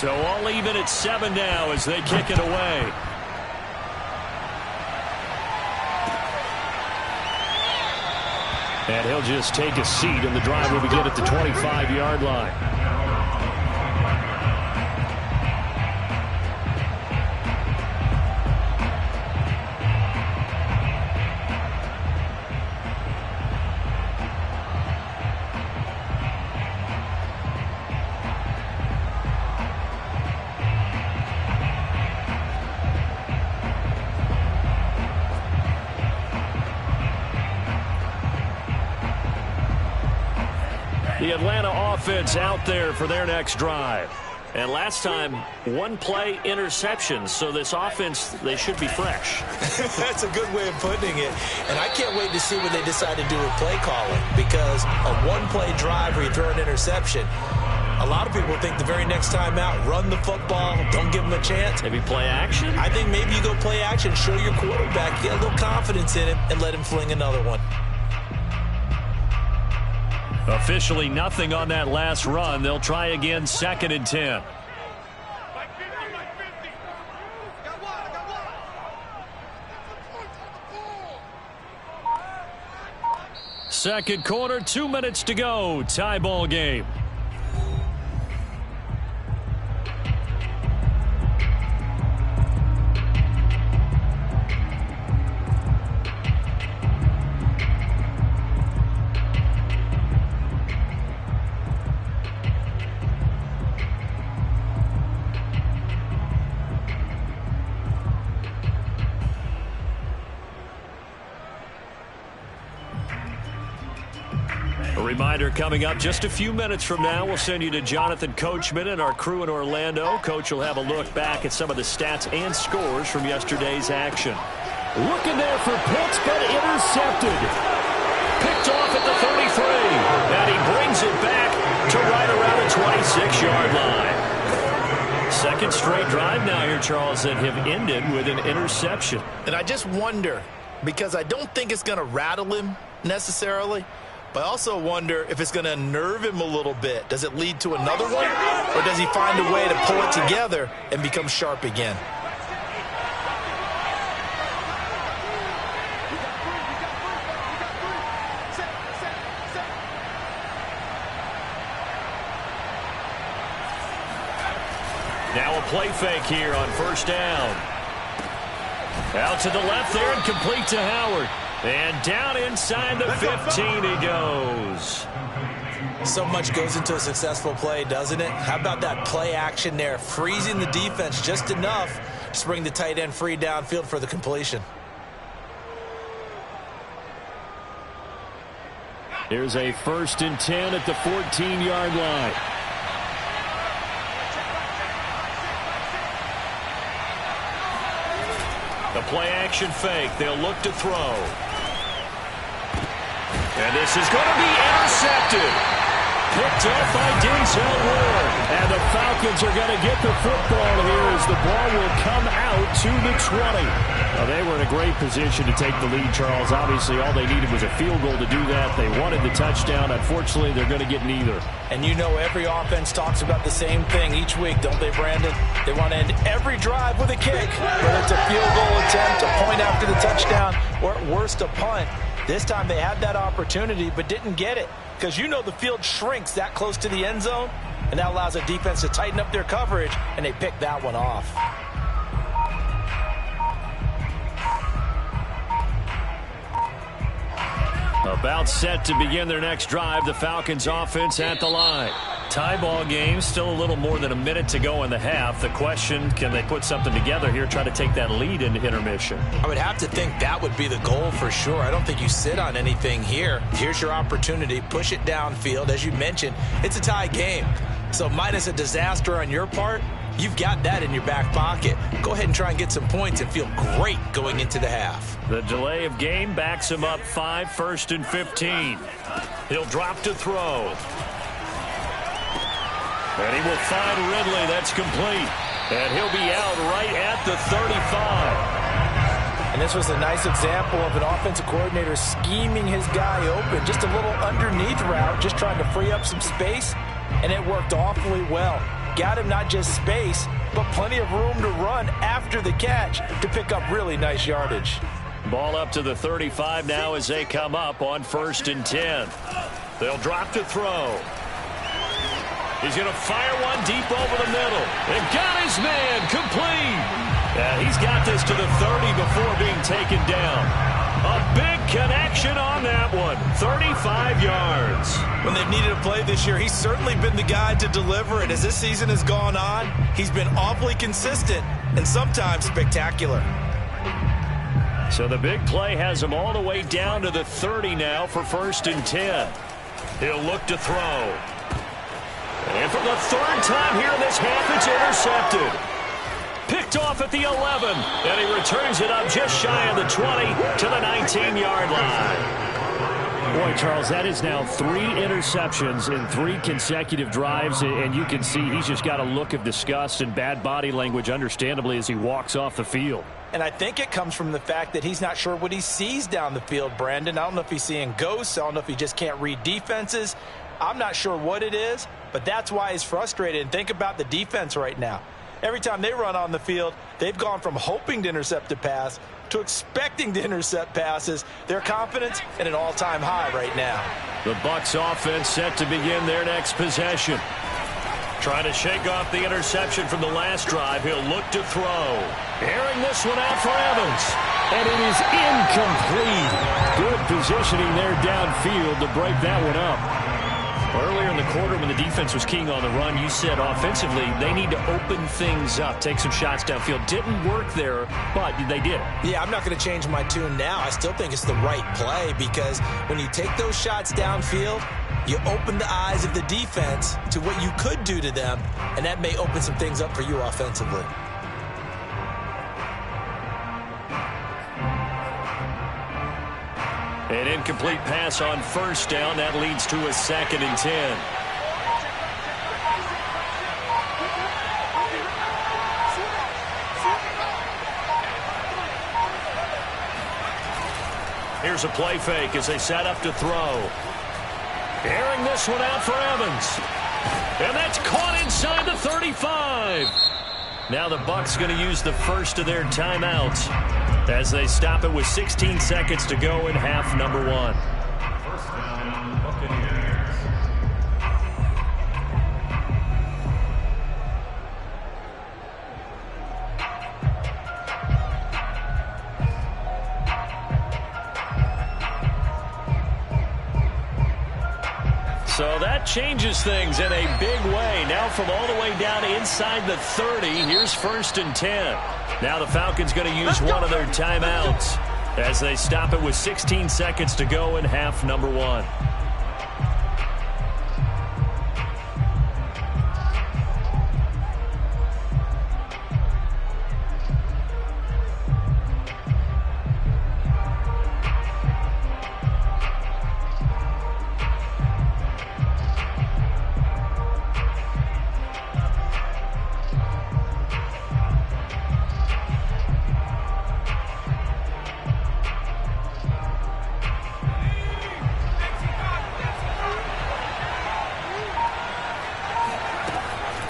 So all even at 7 now as they kick it away. And he'll just take a seat, and the drive will begin at the 25-yard line. The Atlanta offense out there for their next drive. And last time, one-play interceptions. So this offense, they should be fresh. That's a good way of putting it. And I can't wait to see what they decide to do with play calling. Because a one-play drive where you throw an interception, a lot of people think the very next time out, run the football, don't give them a chance. Maybe play action? I think maybe you go play action, show your quarterback, get a little confidence in him, and let him fling another one. Officially nothing on that last run. They'll try again, 2nd and 10. Second quarter, 2 minutes to go. Tie ball game. Reminder coming up just a few minutes from now. We'll send you to Jonathan Coachman and our crew in Orlando. Coach will have a look back at some of the stats and scores from yesterday's action. Looking there for Pitts, but intercepted. Picked off at the 33. And he brings it back to right around the 26-yard line. Second straight drive now here, Charles, that have ended with an interception. And I just wonder, because I don't think it's going to rattle him necessarily, but I also wonder if it's going to unnerve him a little bit. Does it lead to another one? Or does he find a way to pull it together and become sharp again? Now a play fake here on first down. Out to the left there and complete to Howard. And down inside the 15 he goes. So much goes into a successful play, doesn't it? How about that play action there, freezing the defense just enough to bring the tight end free downfield for the completion. Here's a 1st and 10 at the 14-yard line. The play action fake. They'll look to throw. And this is going to be intercepted. Picked off by Denzel Ward. And the Falcons are going to get the football here as the ball will come out to the 20. Well, they were in a great position to take the lead, Charles. Obviously, all they needed was a field goal to do that. They wanted the touchdown. Unfortunately, they're going to get neither. And you know every offense talks about the same thing each week, don't they, Brandon? They want to end every drive with a kick, whether it's a field goal attempt, a point after the touchdown, or at worst, a punt. This time they had that opportunity but didn't get it because you know the field shrinks that close to the end zone, and that allows a defense to tighten up their coverage, and they picked that one off. About set to begin their next drive, the Falcons offense at the line. Tie ball game, still a little more than a minute to go in the half. The question, can they put something together here, try to take that lead into intermission? I would have to think that would be the goal for sure. I don't think you sit on anything here. Here's your opportunity. Push it downfield. As you mentioned, it's a tie game. So minus a disaster on your part, you've got that in your back pocket. Go ahead and try and get some points and feel great going into the half. The delay of game backs him up 5, 1st and 15. He'll drop to throw. And he will find Ridley. That's complete. And he'll be out right at the 35. And this was a nice example of an offensive coordinator scheming his guy open. Just a little underneath route, just trying to free up some space. And it worked awfully well. got him not just space, but plenty of room to run after the catch to pick up really nice yardage. Ball up to the 35 now as they come up on 1st and 10. They'll drop to throw. He's going to fire one deep over the middle. And got his man complete. Yeah, he's got this to the 30 before being taken down. A big connection on that one. 35 yards. When they've needed a play this year, he's certainly been the guy to deliver it. As this season has gone on, he's been awfully consistent and sometimes spectacular. So the big play has him all the way down to the 30 now for 1st and 10. He'll look to throw. And for the 3rd time here in this half, it's intercepted. Picked off at the 11, and he returns it up just shy of the 20 to the 19-yard line. Boy, Charles, that is now 3 interceptions in 3 consecutive drives, and you can see he's just got a look of disgust and bad body language, understandably, as he walks off the field. And I think it comes from the fact that he's not sure what he sees down the field, Brandon. I don't know if he's seeing ghosts. I don't know if he just can't read defenses. I'm not sure what it is, but that's why he's frustrated. And think about the defense right now. Every time they run on the field, they've gone from hoping to intercept a pass to expecting to intercept passes. Their confidence at an all-time high right now. The Bucs offense set to begin their next possession. Trying to shake off the interception from the last drive. He'll look to throw. Airing this one out for Evans. And it is incomplete. Good positioning there downfield to break that one up. Earlier in the quarter when the defense was keying on the run, you said offensively they need to open things up, take some shots downfield. Didn't work there, but they did. Yeah, I'm not going to change my tune now. I still think it's the right play because when you take those shots downfield, you open the eyes of the defense to what you could do to them, and that may open some things up for you offensively. An incomplete pass on 1st down. That leads to a 2nd and 10. Here's a play fake as they set up to throw. Airing this one out for Evans. And that's caught inside the 35. Now the Bucs going to use the first of their timeouts as they stop it with 16 seconds to go in half number 1. So that changes things in a big way. Now from all the way down inside the 30, here's 1st and 10. Now the Falcons going to use one of their timeouts as they stop it with 16 seconds to go in half number 1.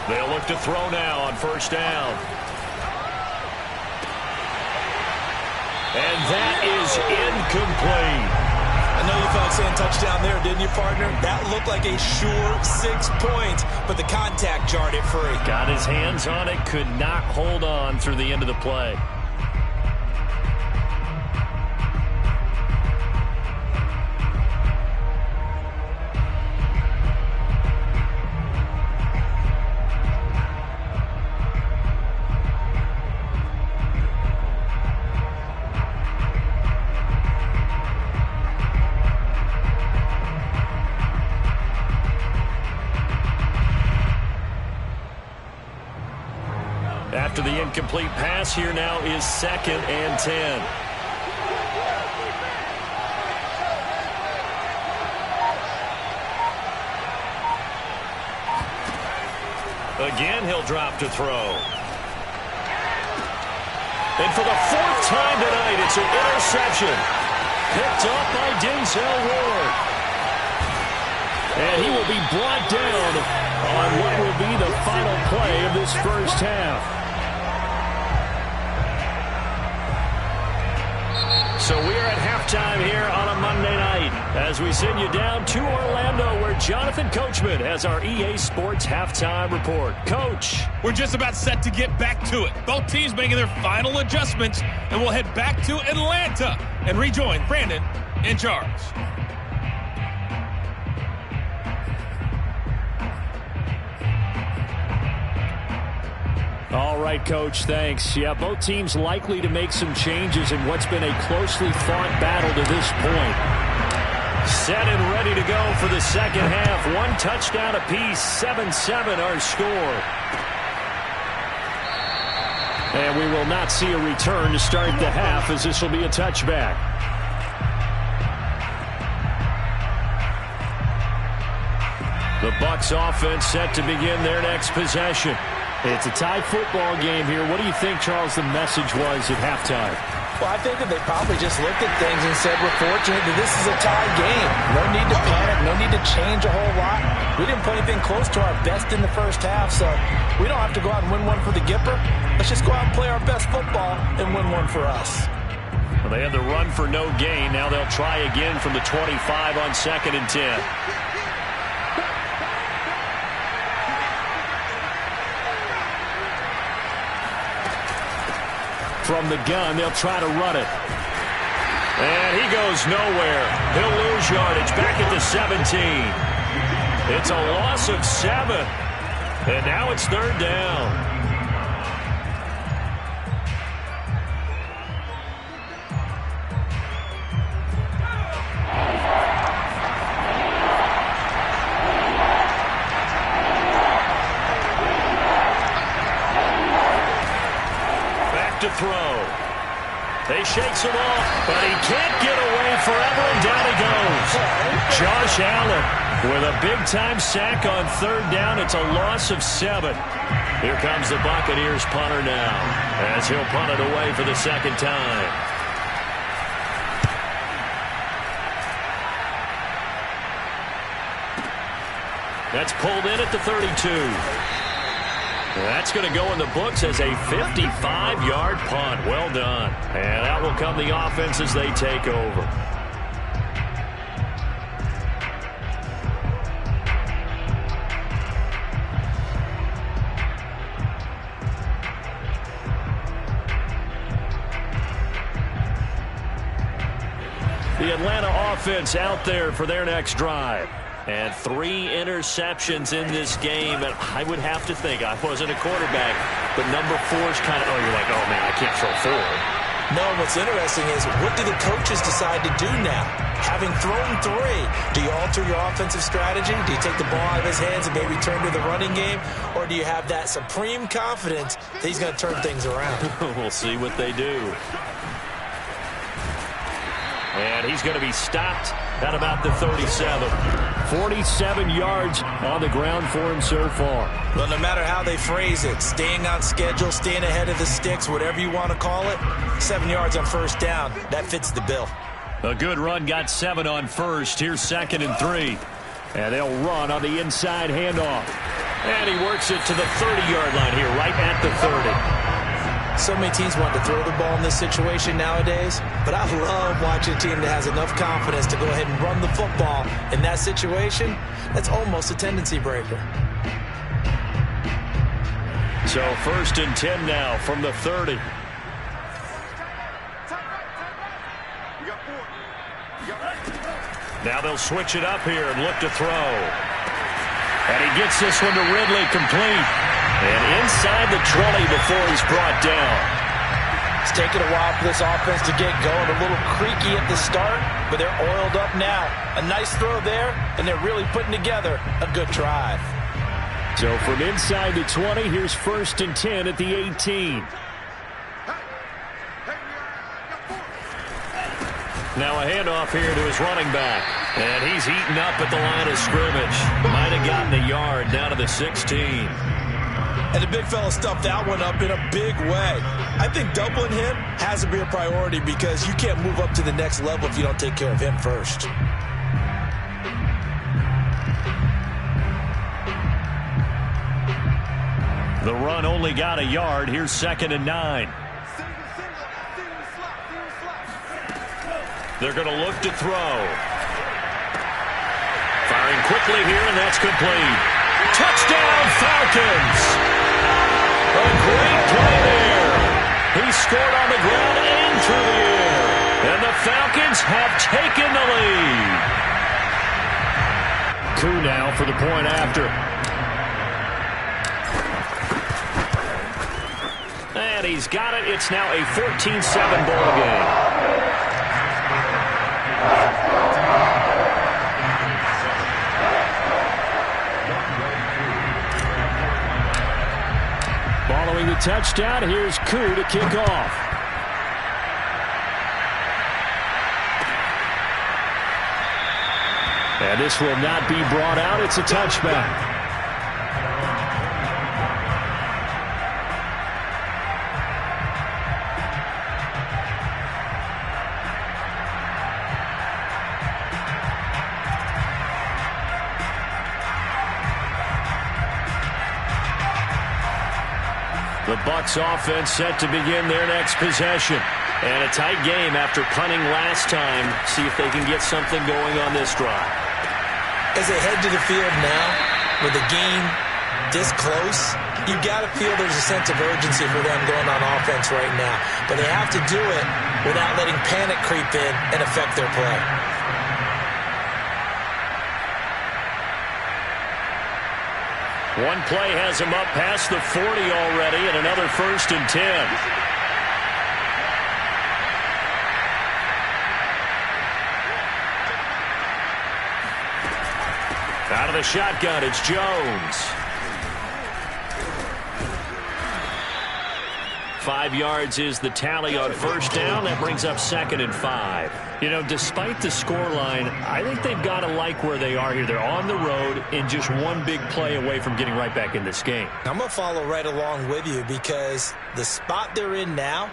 They'll look to throw now on 1st down. And that is incomplete. I know you felt saying touchdown there, didn't you, partner? That looked like a sure 6 points, but the contact jarred it free. Got his hands on it, could not hold on through the end of the play. After the incomplete pass, here now is 2nd and 10. Again, he'll drop to throw. And for the 4th time tonight, it's an interception. Picked up by Denzel Ward. And he will be brought down on what will be the final play of this first half. So we are at halftime here on a Monday night as we send you down to Orlando where Jonathan Coachman has our EA Sports halftime report. Coach. We're just about set to get back to it. Both teams making their final adjustments, and we'll head back to Atlanta and rejoin Brandon in charge. All right, Coach, thanks. Yeah, both teams likely to make some changes in what's been a closely fought battle to this point. Set and ready to go for the second half. One touchdown apiece, 7-7 our score. And we will not see a return to start the half as this will be a touchback. The Bucs offense set to begin their next possession. It's a tie football game here. What do you think, Charles, the message was at halftime? Well, I think that they probably just looked at things and said, we're fortunate that this is a tie game. No need to panic. No need to change a whole lot. We didn't put anything close to our best in the first half, so we don't have to go out and win one for the Gipper. Let's just go out and play our best football and win one for us. Well, they had the run for no gain. Now they'll try again from the 25 on 2nd and 10. From the gun, they'll try to run it. And he goes nowhere. He'll lose yardage back at the 17. It's a loss of 7. And now it's 3rd down. To throw. They shakes him off, but he can't get away forever, and down he goes. Josh Allen with a big-time sack on 3rd down. It's a loss of 7. Here comes the Buccaneers punter now as he'll punt it away for the 2nd time. That's pulled in at the 32. That's going to go in the books as a 55-yard punt. Well done. And out will come the offense as they take over. The Atlanta offense out there for their next drive. And 3 interceptions in this game. And I would have to think, I wasn't a quarterback, but number 4's kind of, oh, you're like, oh, man, I can't throw 4. No, what's interesting is what do the coaches decide to do now? Having thrown 3, do you alter your offensive strategy? Do you take the ball out of his hands and maybe turn to the running game? Or do you have that supreme confidence that he's going to turn things around? We'll see what they do. And he's going to be stopped at about the 37. 47 yards on the ground for him so far. Well, no matter how they phrase it, staying on schedule, staying ahead of the sticks, whatever you want to call it, 7 yards on 1st down, that fits the bill. A good run got 7 on 1st. Here's 2nd and 3. And they'll run on the inside handoff. And he works it to the 30-yard line here, right at the 30. So many teams want to throw the ball in this situation nowadays, but I love watching a team that has enough confidence to go ahead and run the football. In that situation, that's almost a tendency breaker. So 1st and 10 now from the 30. Now they'll switch it up here and look to throw. And he gets this one to Ridley, complete. And inside the 20 before he's brought down. It's taken a while for this offense to get going. A little creaky at the start, but they're oiled up now. A nice throw there, and they're really putting together a good drive. So from inside the 20, here's 1st and 10 at the 18. Now a handoff here to his running back. And he's eaten up at the line of scrimmage. Might have gotten a yard down to the 16. And the big fella stuffed that one up in a big way. I think doubling him has to be a priority because you can't move up to the next level if you don't take care of him first. The run only got a yard. Here's 2nd and 9. They're going to look to throw. Firing quickly here, and that's complete. Touchdown, Falcons! A great play there. He scored on the ground and through the air. And the Falcons have taken the lead. Koo now for the point after. And he's got it. It's now a 14-7 ball game. Following the touchdown, here's Koo to kick off. And this will not be brought out. It's a touchback. The Bucs offense set to begin their next possession. And a tight game after punting last time. See if they can get something going on this drive. As they head to the field now, with the game this close, you got to feel there's a sense of urgency for them going on offense right now. But they have to do it without letting panic creep in and affect their play. One play has him up past the 40 already, and another 1st and 10. Out of the shotgun, it's Jones. 5 yards is the tally on 1st down. That brings up 2nd and 5. You know, despite the scoreline, I think they've got to like where they are here. They're on the road and just one big play away from getting right back in this game. I'm going to follow right along with you because the spot they're in now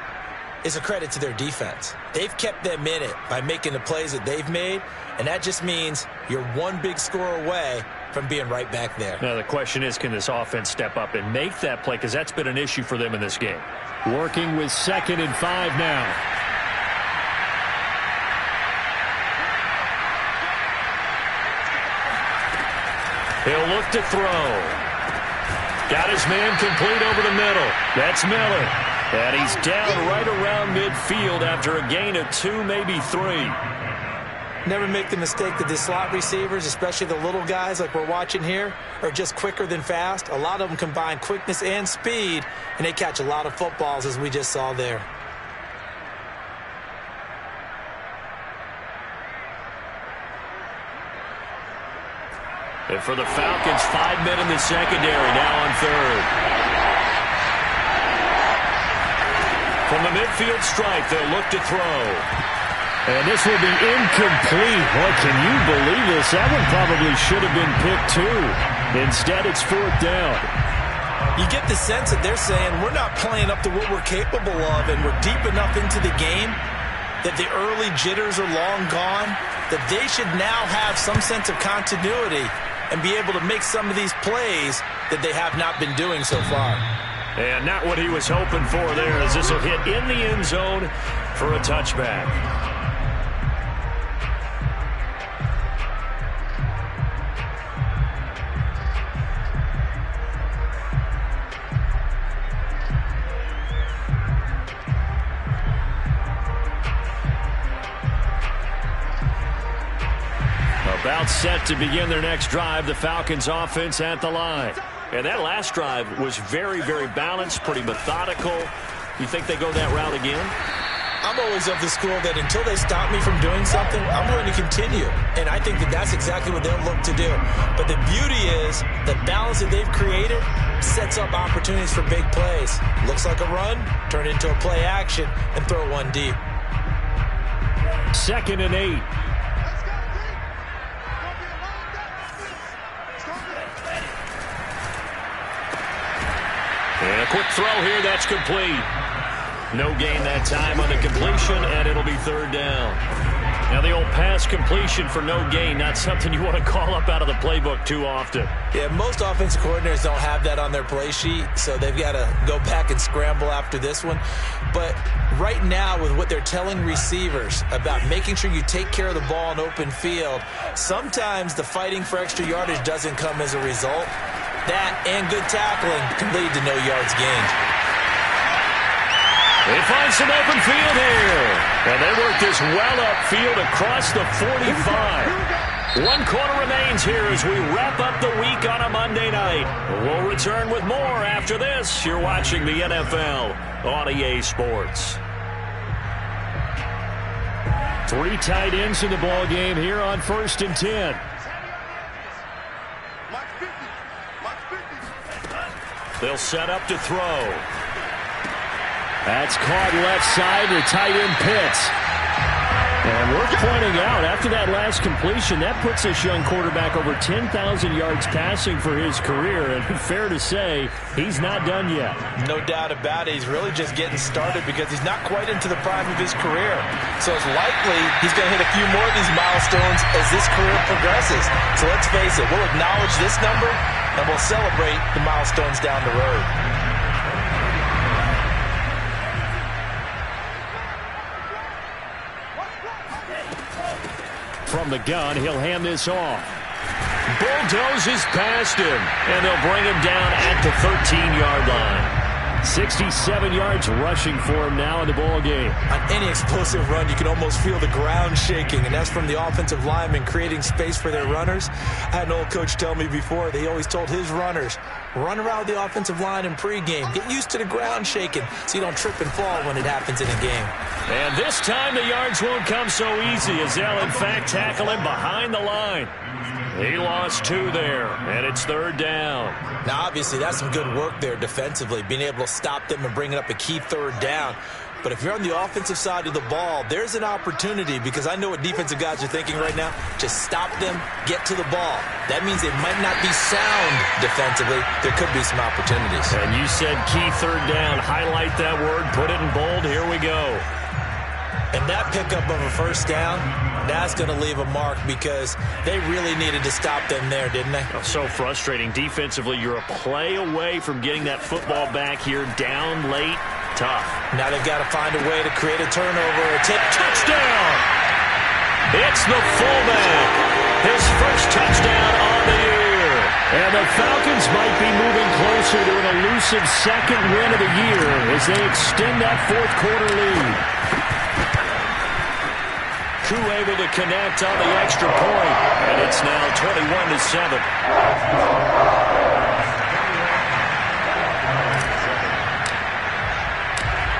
is a credit to their defense. They've kept them in it by making the plays that they've made, and that just means you're one big score away from being right back there. Now, the question is, can this offense step up and make that play? Because that's been an issue for them in this game. Working with 2nd and 5 now. He'll look to throw. Got his man complete over the middle. That's Miller. And he's down right around midfield after a gain of 2, maybe 3. Never make the mistake that the slot receivers, especially the little guys like we're watching here, are just quicker than fast. A lot of them combine quickness and speed, and they catch a lot of footballs, as we just saw there. And for the Falcons, 5 men in the secondary, now on 3rd. From the midfield stripe, they'll look to throw. And this will be incomplete. Boy, can you believe this? That one probably should have been picked too. Instead, it's 4th down. You get the sense that they're saying we're not playing up to what we're capable of, and we're deep enough into the game that the early jitters are long gone, that they should now have some sense of continuity and be able to make some of these plays that they have not been doing so far. And not what he was hoping for there, as this will hit in the end zone for a touchback. About set to begin their next drive, the Falcons offense at the line. And that last drive was very, very balanced, pretty methodical. You think they go that route again? I'm always of the school that until they stop me from doing something, I'm going to continue. And I think that that's exactly what they'll look to do. But the beauty is the balance that they've created sets up opportunities for big plays. Looks like a run, turn into a play action, and throw one deep. 2nd and 8. And a quick throw here, that's complete. No gain that time on the completion, and it'll be 3rd down. Now the old pass completion for no gain, not something you want to call up out of the playbook too often. Yeah, most offensive coordinators don't have that on their play sheet, so they've got to go back and scramble after this one. But right now, with what they're telling receivers about making sure you take care of the ball in open field, sometimes the fighting for extra yardage doesn't come as a result. That and good tackling can lead to no yards gained. They find some open field here. And they work this well upfield across the 45. 1 quarter remains here as we wrap up the week on a Monday night. We'll return with more after this. You're watching the NFL on EA Sports. 3 tight ends in the ball game here on 1st and 10. They'll set up to throw. That's caught left side to tight end Pitts. And worth pointing out, after that last completion, that puts this young quarterback over 10,000 yards passing for his career. And fair to say, he's not done yet. No doubt about it. He's really just getting started because he's not quite into the prime of his career. So it's likely he's going to hit a few more of these milestones as this career progresses. So let's face it, we'll acknowledge this number and we'll celebrate the milestones down the road. From the gun, he'll hand this off. Bulldozes past him, and they'll bring him down at the 13-yard line. 67 yards rushing for him now in the ball game. On any explosive run, you can almost feel the ground shaking, and that's from the offensive linemen creating space for their runners. I had an old coach tell me before, they always told his runners, run around the offensive line in pregame. Get used to the ground shaking so you don't trip and fall when it happens in a game. And this time the yards won't come so easy as they'll, in fact, tackle him behind the line. He lost 2 there, and it's 3rd down. Now, obviously, that's some good work there defensively, being able to stop them and bringing up a key 3rd down. But if you're on the offensive side of the ball, there's an opportunity because I know what defensive guys are thinking right now. Just stop them, get to the ball. That means they might not be sound defensively. There could be some opportunities. And you said key 3rd down. Highlight that word, put it in bold. Here we go. And that pickup of a 1st down, that's going to leave a mark because they really needed to stop them there, didn't they? Oh, so frustrating. Defensively, you're a play away from getting that football back here down late. Tough. Now they've got to find a way to create a turnover, a tip. Touchdown! It's the fullback. His first touchdown on the year. And the Falcons might be moving closer to an elusive 2nd win of the year as they extend that 4th quarter lead. Koo able to connect on the extra point, and it's now 21-7.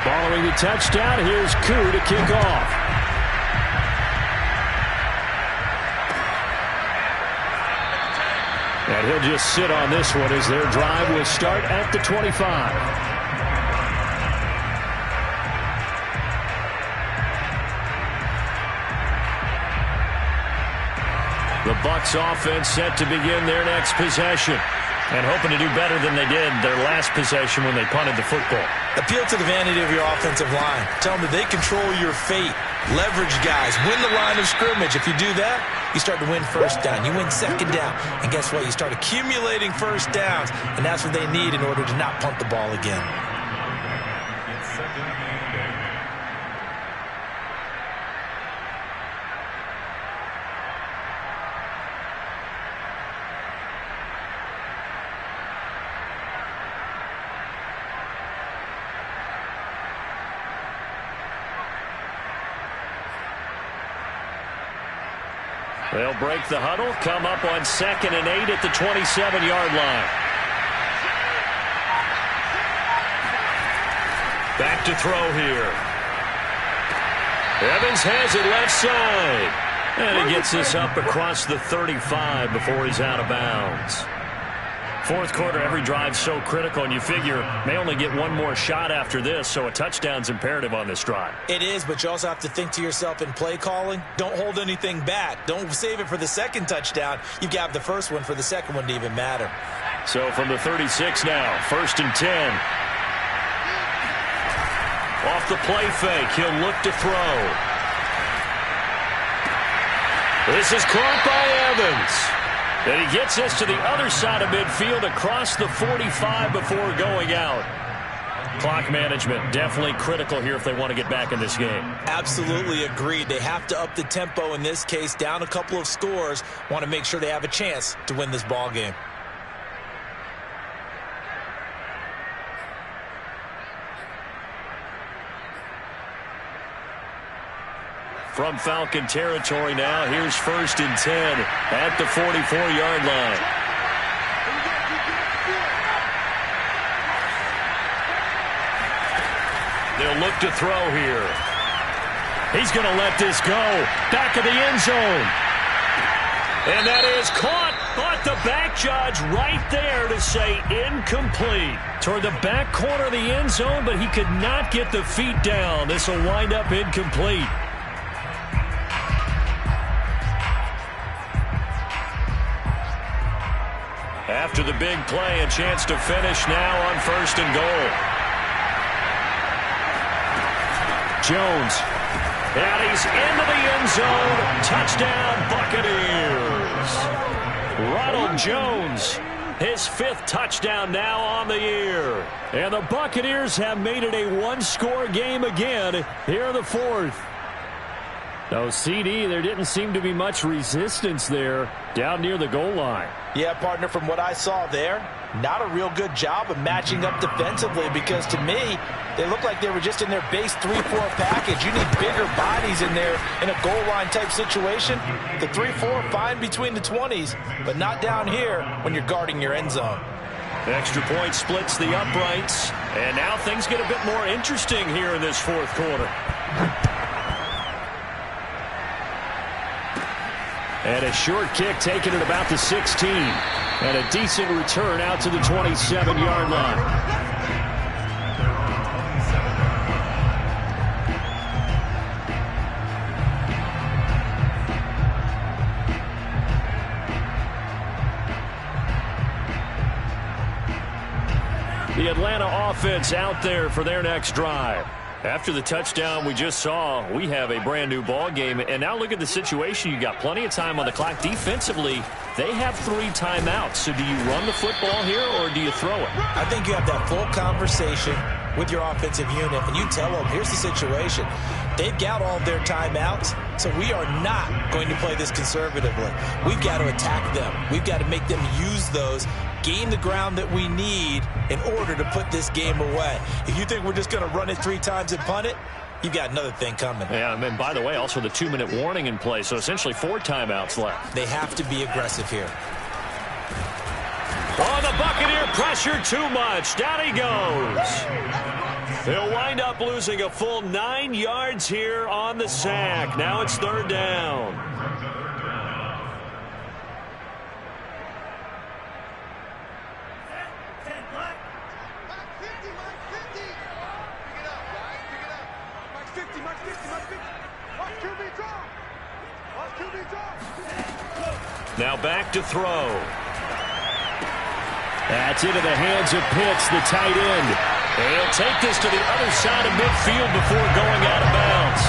Following the touchdown, here's Koo to kick off. And he'll just sit on this one as their drive will start at the 25. The Bucs offense set to begin their next possession and hoping to do better than they did their last possession when they punted the football. Appeal to the vanity of your offensive line. Tell them that they control your fate. Leverage guys. Win the line of scrimmage. If you do that, you start to win 1st down. You win 2nd down. And guess what? You start accumulating 1st downs. And that's what they need in order to not punt the ball again. They'll break the huddle, come up on 2nd and 8 at the 27-yard line. Back to throw here. Evans has it left side. And he gets this up across the 35 before he's out of bounds. 4th quarter, every drive so critical, and you figure may only get one more shot after this, so a touchdown's imperative on this drive. It is, but you also have to think to yourself in play calling, don't hold anything back. Don't save it for the 2nd touchdown. You've got the 1st one for the 2nd one to even matter. So from the 36 now, 1st and 10. Off the play fake, he'll look to throw. This is caught by Evans. And he gets us to the other side of midfield across the 45 before going out. Clock management definitely critical here if they want to get back in this game. Absolutely agreed. They have to up the tempo in this case, down a couple of scores. Want to make sure they have a chance to win this ball game. From Falcon territory now, here's 1st and 10 at the 44-yard line. They'll look to throw here. He's going to let this go. Back of the end zone. And that is caught, but the back judge right there to say incomplete. Toward the back corner of the end zone, but he could not get the feet down. This will wind up incomplete. After the big play, a chance to finish now on 1st and goal. Jones. And he's into the end zone. Touchdown, Buccaneers. Ronald Jones, his 5th touchdown now on the year. And the Buccaneers have made it a one-score game again here in the 4th. Oh, CD, there didn't seem to be much resistance there down near the goal line. Yeah, partner, from what I saw there, not a real good job of matching up defensively because to me, they look like they were just in their base 3-4 package. You need bigger bodies in there in a goal line type situation. The 3-4, fine between the 20s, but not down here when you're guarding your end zone. Extra point splits the uprights, and now things get a bit more interesting here in this 4th quarter. And a short kick taken at about the 16. And a decent return out to the 27-yard line. The Atlanta offense out there for their next drive. After the touchdown we just saw, we have a brand new ball game. And now look at the situation. You got plenty of time on the clock. Defensively, they have 3 timeouts. So do you run the football here or do you throw it? I think you have that full conversation with your offensive unit, and you tell them, here's the situation. They've got all of their timeouts, so we are not going to play this conservatively. We've got to attack them. We've got to make them use those, gain the ground that we need in order to put this game away. If you think we're just going to run it 3 times and punt it, you've got another thing coming. Yeah, and by the way, also the 2-minute warning in play, so essentially 4 timeouts left. They have to be aggressive here. Oh, the Buccaneer pressure too much. Down he goes. They'll wind up losing a full 9 yards here on the sack. Now it's 3rd down. Now back to throw. That's into the hands of Pitts, the tight end. And he'll take this to the other side of midfield before going out of bounds.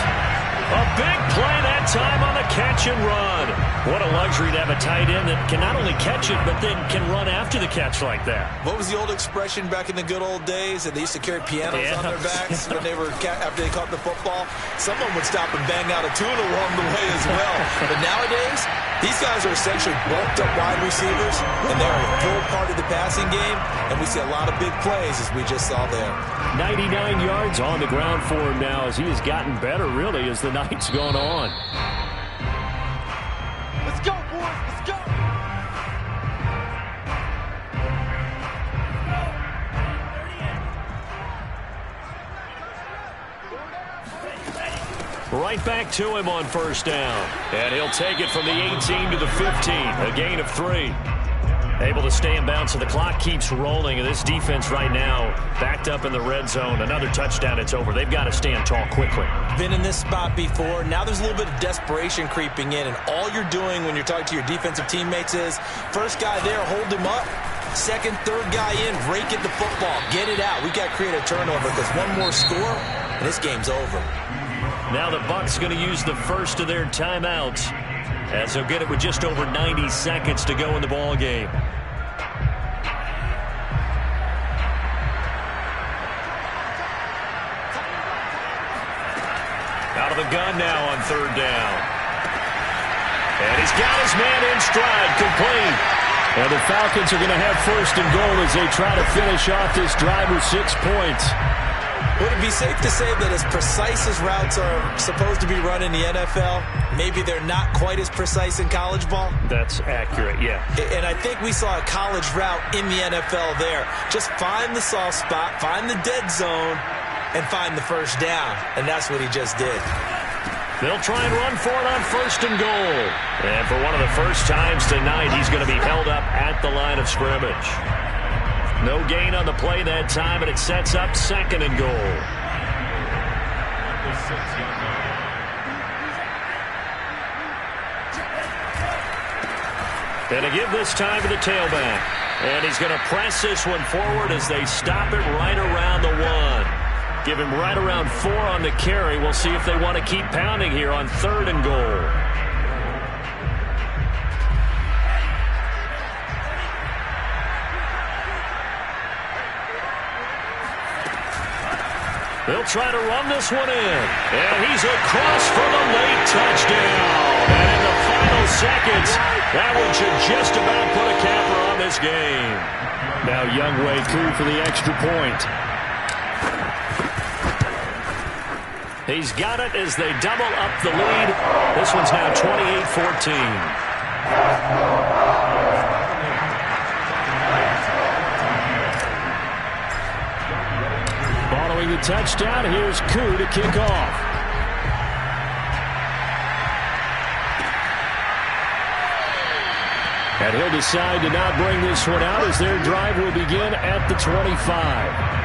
A big play that time on the catch and run. What a luxury to have a tight end that can not only catch it, but then can run after the catch like that. What was the old expression back in the good old days that they used to carry pianos on their backs when they were after they caught the football? Someone would stop and bang out a tune along the way as well. But nowadays, these guys are essentially bulked up wide receivers, and they're a full part of the passing game, and we see a lot of big plays as we just saw there. 99 yards on the ground for him now as he has gotten better, really, as the night's gone on. Let's go, boys. Let's go. Right back to him on 1st down. And he'll take it from the 18 to the 15. A gain of 3. Able to stay in bounds, so the clock keeps rolling. And this defense right now backed up in the red zone. Another touchdown, it's over. They've got to stand tall quickly. Been in this spot before. Now there's a little bit of desperation creeping in. And all you're doing when you're talking to your defensive teammates is, first guy there, hold him up. Second, third guy in, rake at the football. Get it out. We've got to create a turnover because one more score, and this game's over. Now the Bucs going to use the first of their timeouts. as he'll get it with just over 90 seconds to go in the ball game. Out of the gun now on third down. And he's got his man in stride, complete. And the Falcons are going to have first and goal as they try to finish off this drive with 6 points. Would it be safe to say that as precise as routes are supposed to be run in the NFL, maybe they're not quite as precise in college ball? That's accurate, yeah. And I think we saw a college route in the NFL there. Just find the soft spot, find the dead zone, and find the first down. And that's what he just did. They'll try and run for it on first and goal. And for one of the first times tonight, he's going to be held up at the line of scrimmage. No gain on the play that time, and it sets up second and goal. And to give this time to the tailback. And he's going to press this one forward as they stop it right around the 1. Give him right around 4 on the carry. We'll see if they want to keep pounding here on third and goal. They'll try to run this one in. And he's across for the late touchdown. And in the final seconds, that one should just about put a capper on this game. Now Youngway Koo for the extra point. He's got it as they double up the lead. This one's now 28-14. Following the touchdown, here's Koo to kick off. And he'll decide to not bring this one out as their drive will begin at the 25.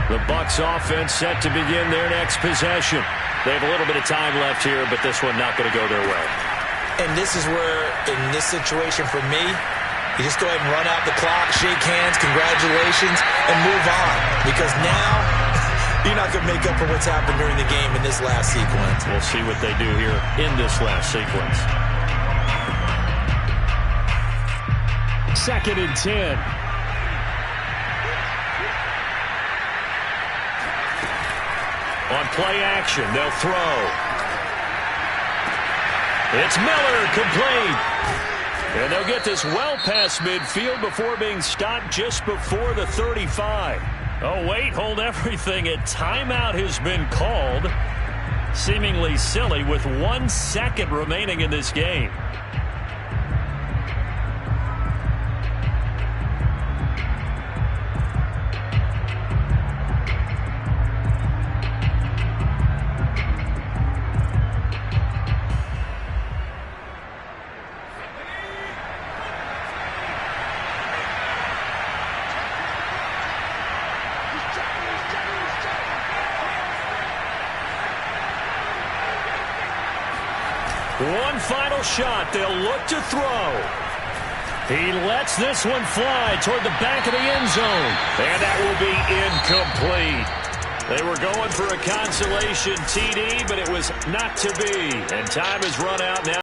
The Bucs offense set to begin their next possession. They have a little bit of time left here, but this one not going to go their way. And this is where, in this situation for me, you just go ahead and run out the clock, shake hands, congratulations, and move on. Because now, you're not going to make up for what's happened during the game in this last sequence. We'll see what they do here in this last sequence. 2nd and 10. On play action, they'll throw. It's Miller, complete. And they'll get this well past midfield before being stopped just before the 35. Oh, wait, hold everything. A timeout has been called. Seemingly silly with 1 second remaining in this game. One final shot. They'll look to throw. He lets this one fly toward the back of the end zone. And that will be incomplete. They were going for a consolation TD, but it was not to be. And time has run out now.